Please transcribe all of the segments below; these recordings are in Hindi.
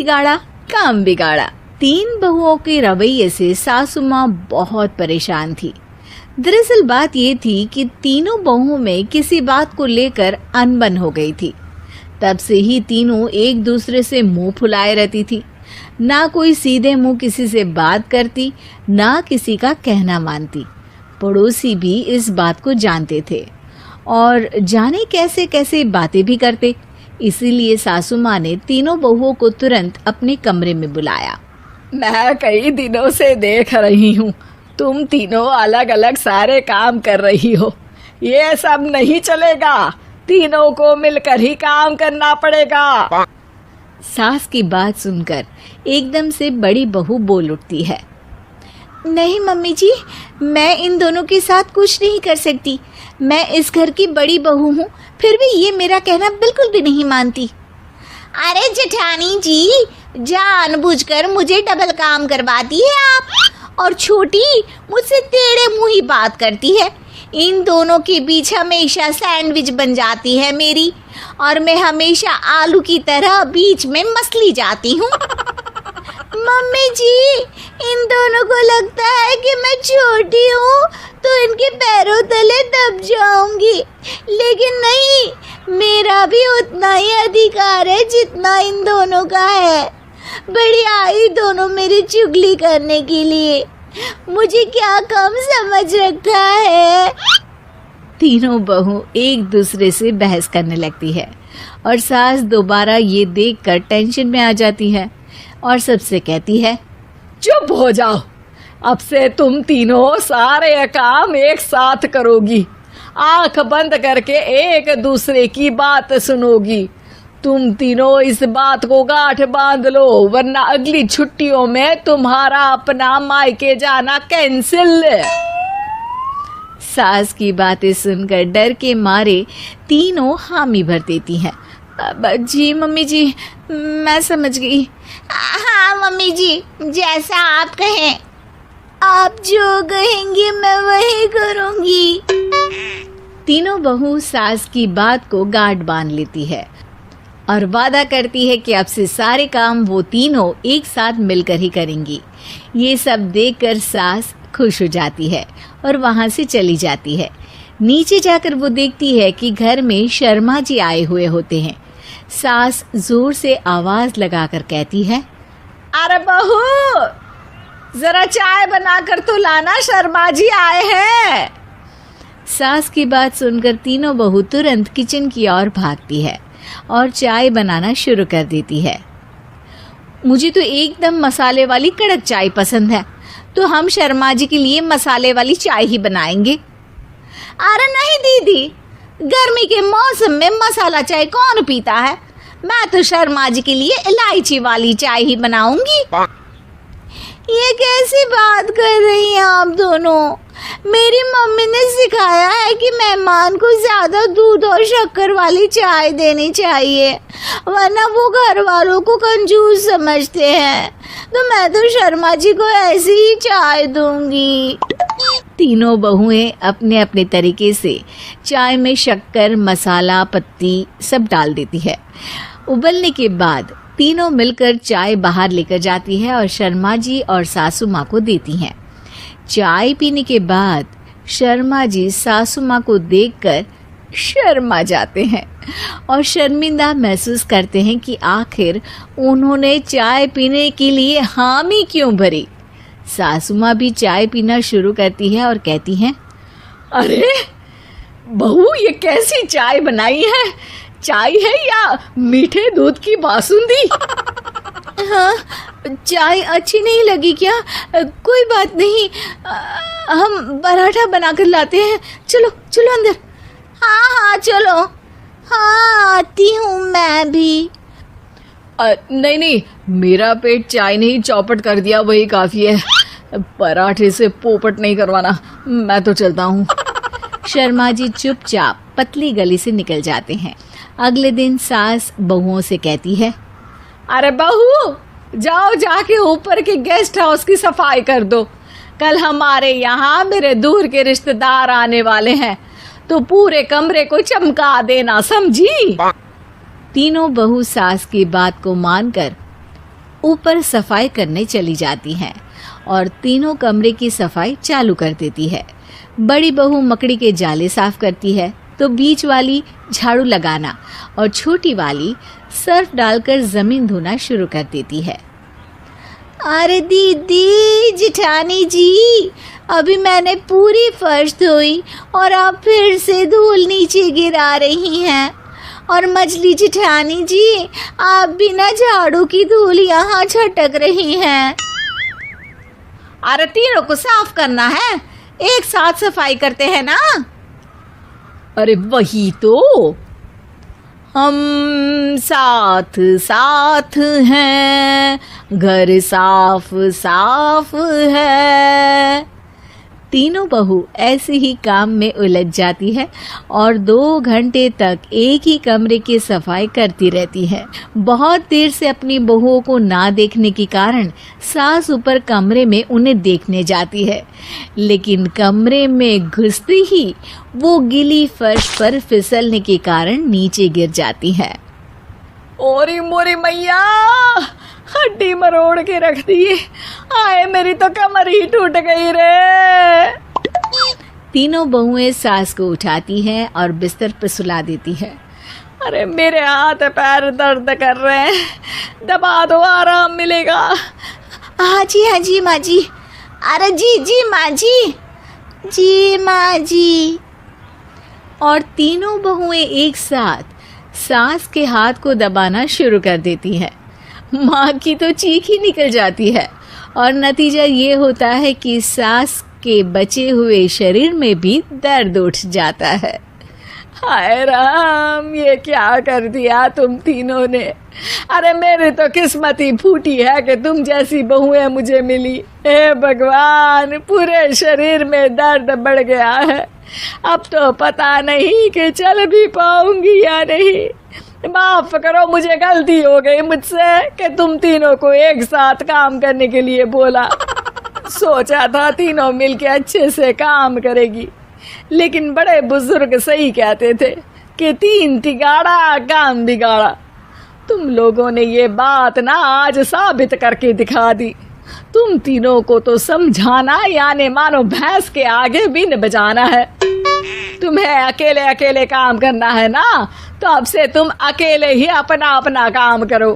बिगाड़ा काम बिगाड़ा। 3 बहुओं के रवैये से सासू माँ बहुत परेशान थी। दरअसल बात ये थी कि तीनों बहुओं में किसी बात को लेकर अनबन हो गई थी। तब से ही तीनों एक दूसरे से मुंह फुलाए रहती थी। ना कोई सीधे मुंह किसी से बात करती, ना किसी का कहना मानती। पड़ोसी भी इस बात को जानते थे और जाने कैसे कैसे बातें भी करते। इसीलिए सासू माँ ने तीनों बहुओं को तुरंत अपने कमरे में बुलाया। मैं कई दिनों से देख रही हूँ, तुम तीनों अलग अलग सारे काम कर रही हो। ये सब नहीं चलेगा, तीनों को मिलकर ही काम करना पड़ेगा। सास की बात सुनकर एकदम से बड़ी बहू बोल उठती है। नहीं मम्मी जी, मैं इन दोनों के साथ कुछ नहीं कर सकती। मैं इस घर की बड़ी बहू हूँ, फिर भी ये मेरा कहना बिल्कुल भी नहीं मानती। अरे जेठानी जी, जानबूझकर मुझे डबल काम करवाती है आप। और छोटी मुझसे टेढ़े मुंह ही बात करती है। इन दोनों के बीच हमेशा सैंडविच बन जाती है मेरी, और मैं हमेशा आलू की तरह बीच में मसली जाती हूँ। मम्मी जी, इन दोनों को लगता है कि मैं छोटी हूँ तो इनके पैरों तले दब जाऊंगी, लेकिन नहीं, मेरा भी उतना ही अधिकार है जितना इन दोनों का है। बड़ी आई दोनों मेरी चुगली करने के लिए, मुझे क्या कम समझ रखा है। तीनों बहू एक दूसरे से बहस करने लगती है और सास दोबारा ये देखकर टेंशन में आ जाती है और सबसे कहती है, चुप हो जाओ, अब से तुम तीनों सारे काम एक साथ करोगी। आंख बंद करके एक दूसरे की बात सुनोगी। तुम तीनों इस बात को गांठ बांध लो, वरना अगली छुट्टियों में तुम्हारा अपना मायके जाना कैंसिल। सास की बातें सुनकर डर के मारे तीनों हामी भर देती हैं। जी मम्मी जी, मैं समझ गई। हाँ मम्मी जी, जैसा आप कहें। आप जो कहेंगी मैं वही करूंगी। तीनों बहू सास की बात को गांठ बांध लेती है और वादा करती है कि अब से सारे काम वो तीनों एक साथ मिलकर ही करेंगी। ये सब देखकर सास खुश हो जाती है और वहां से चली जाती है। नीचे जाकर वो देखती है कि घर में शर्मा जी आए हुए होते हैं। सास जोर से आवाज लगाकर कहती है, अरे बहू, जरा चाय बनाकर तो लाना, शर्मा जी आए हैं। सास की बात सुनकर तीनों बहू तुरंत किचन की ओर भागती है और चाय बनाना शुरू कर देती है। मुझे तो एकदम मसाले वाली कड़क चाय पसंद है, तो हम शर्मा जी के लिए मसाले वाली चाय ही बनाएंगे। अरे नहीं दीदी, गर्मी के मौसम में मसाला चाय कौन पीता है? मैं तो शर्मा जी के लिए इलायची वाली चाय ही बनाऊंगी। ये कैसी बात कर रही हैं आप दोनों? मेरी मम्मी ने सिखाया है कि मेहमान को ज्यादा दूध और शक्कर वाली चाय देनी चाहिए, वरना वो घर वालों को कंजूस समझते हैं। तो मैं तो शर्मा जी को ऐसी ही चाय दूंगी। तीनों बहुएं अपने अपने तरीके से चाय में शक्कर, मसाला, पत्ती सब डाल देती है। उबलने के बाद तीनों मिलकर चाय बाहर लेकर जाती है और शर्मा जी और सासू माँ को देती हैं। चाय पीने के बाद शर्मा जी सासू माँ को देखकर शर्मा जाते हैं और शर्मिंदा महसूस करते हैं कि आखिर उन्होंने चाय पीने के लिए हामी क्यों भरी। सासू माँ भी चाय पीना शुरू करती है और कहती हैं, अरे बहू, ये कैसी चाय बनाई है? चाय है या मीठे दूध की बासुंदी? हाँ, चाय अच्छी नहीं लगी क्या? कोई बात नहीं, हम पराठा बनाकर लाते हैं। चलो चलो अंदर। हाँ हाँ चलो। हाँ आती हूँ मैं भी। नहीं नहीं, मेरा पेट चाय ने ही चौपट कर दिया, वही काफी है। पराठे से पोपट नहीं करवाना, मैं तो चलता हूँ। शर्मा जी चुपचाप पतली गली से निकल जाते हैं। अगले दिन सास बहुओं से कहती है, अरे बहू, जाओ जाके ऊपर के गेस्ट हाउस की सफाई कर दो। कल हमारे यहाँ मेरे दूर के रिश्तेदार आने वाले हैं, तो पूरे कमरे को चमका देना, समझी? तीनों बहू सास की बात को मानकर ऊपर सफाई करने चली जाती हैं और तीनों कमरे की सफाई चालू कर देती है। बड़ी बहू मकड़ी के जाले साफ करती है तो बीच वाली झाड़ू लगाना और छोटी वाली सर्फ डालकर जमीन धोना शुरू कर देती है। अरे दीदी जेठानी जी, अभी मैंने पूरी फर्श धोई और आप फिर से धूल नीचे गिरा रही हैं। और मछली जेठानी जी, आप बिना झाड़ू की धूल यहाँ छटक रही हैं। अरे तीनों को साफ करना है, एक साथ सफाई करते हैं ना। अरे वही तो, हम साथ साथ हैं, घर साफ साफ है। तीनों बहू ऐसे ही काम में उलझ जाती है और 2 घंटे तक एक ही कमरे की सफाई करती रहती है। बहुत देर से अपनी बहुओं को ना देखने के कारण सास ऊपर कमरे में उन्हें देखने जाती है, लेकिन कमरे में घुसते ही वो गीली फर्श पर फिसलने के कारण नीचे गिर जाती है। ओरी मोरी मैया, हड्डी मरोड़ के रख दी। आए मेरी तो कमर ही टूट गई रे। तीनों बहुएं सास को उठाती हैं और बिस्तर पर सुला देती है। अरे मेरे हाथ पैर दर्द कर रहे हैं, दबा दो आराम मिलेगा। हाँ जी माँ जी। अरे जी माँ जी, जी माँ जी। और तीनों बहुएं एक साथ सास के हाथ को दबाना शुरू कर देती है। माँ की तो चीख ही निकल जाती है और नतीजा ये होता है कि सास के बचे हुए शरीर में भी दर्द उठ जाता है। हाय राम, ये क्या कर दिया तुम तीनों ने। अरे मेरी तो किस्मत ही फूटी है कि तुम जैसी बहुएं मुझे मिली। हे भगवान, पूरे शरीर में दर्द बढ़ गया है। अब तो पता नहीं कि चल भी पाऊंगी या नहीं। माफ करो, मुझे गलती हो गई मुझसे कि तुम तीनों को एक साथ काम करने के लिए बोला। सोचा था तीनों मिलके अच्छे से काम करेगी, लेकिन बड़े बुजुर्ग सही कहते थे कि 3 तिगाड़ा काम बिगाड़ा। तुम लोगों ने ये बात ना आज साबित करके दिखा दी। तुम तीनों को तो समझाना यानी मानो भैंस के आगे बीन बजाना है। तुम्हें अकेले अकेले काम करना है ना, तो अब से तुम अकेले ही अपना अपना काम करो।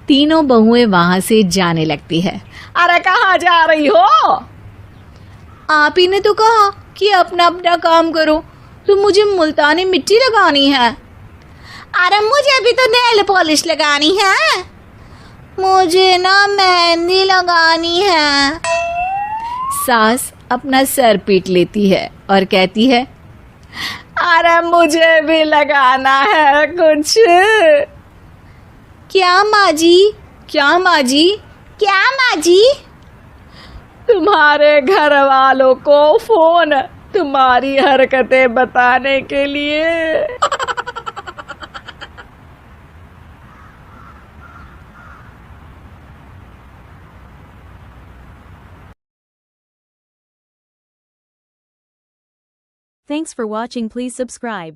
तीनों बहुएं वहां से जाने लगती है। अरे कहाँ जा रही हो? आप ही ने तो कहा कि अपना अपना काम करो, तो मुझे मुल्तानी मिट्टी लगानी है। अरे मुझे भी तो नेल पॉलिश लगानी है। मुझे ना मेहंदी लगानी है। सास अपना सर पीट लेती है और कहती है, अरे मुझे भी लगाना है कुछ। क्या माँ जी? क्या माँ जी? क्या माँ जी? तुम्हारे घर वालों को फोन तुम्हारी हरकतें बताने के लिए। Thanks for watching. Please subscribe.